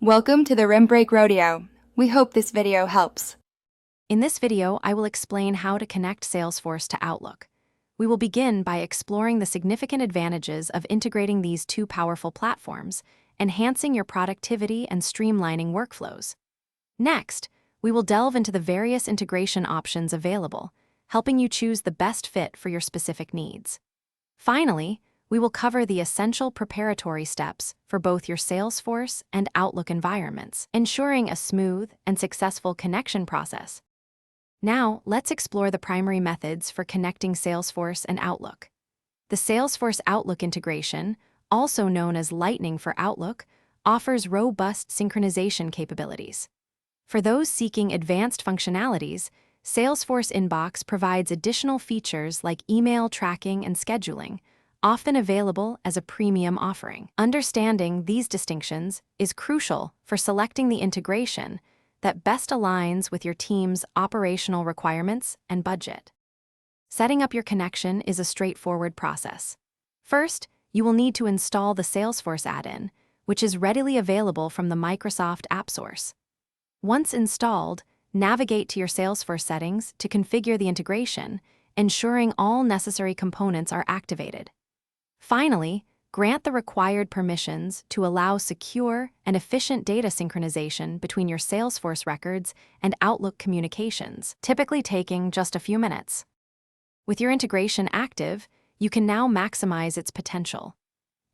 Welcome to the Rim Break Rodeo. We hope this video helps. In this video, I will explain how to connect Salesforce to Outlook. We will begin by exploring the significant advantages of integrating these two powerful platforms, enhancing your productivity and streamlining workflows. Next, we will delve into the various integration options available, helping you choose the best fit for your specific needs. Finally, we will cover the essential preparatory steps for both your Salesforce and Outlook environments, ensuring a smooth and successful connection process. Now, let's explore the primary methods for connecting Salesforce and Outlook. The Salesforce Outlook integration, also known as Lightning for Outlook, offers robust synchronization capabilities. For those seeking advanced functionalities, Salesforce Inbox provides additional features like email tracking and scheduling, often available as a premium offering. Understanding these distinctions is crucial for selecting the integration that best aligns with your team's operational requirements and budget. Setting up your connection is a straightforward process. First, you will need to install the Salesforce add-in, which is readily available from the Microsoft App Source. Once installed, navigate to your Salesforce settings to configure the integration, ensuring all necessary components are activated. Finally, grant the required permissions to allow secure and efficient data synchronization between your Salesforce records and Outlook communications, typically taking just a few minutes. With your integration active, you can now maximize its potential.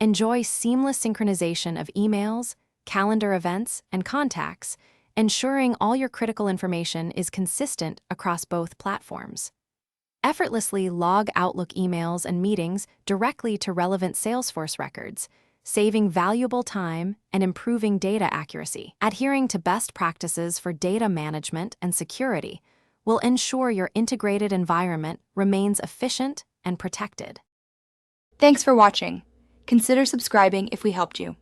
Enjoy seamless synchronization of emails, calendar events, and contacts, ensuring all your critical information is consistent across both platforms. Effortlessly log Outlook emails and meetings directly to relevant Salesforce records, saving valuable time and improving data accuracy. Adhering to best practices for data management and security will ensure your integrated environment remains efficient and protected. Thanks for watching. Consider subscribing if we helped you.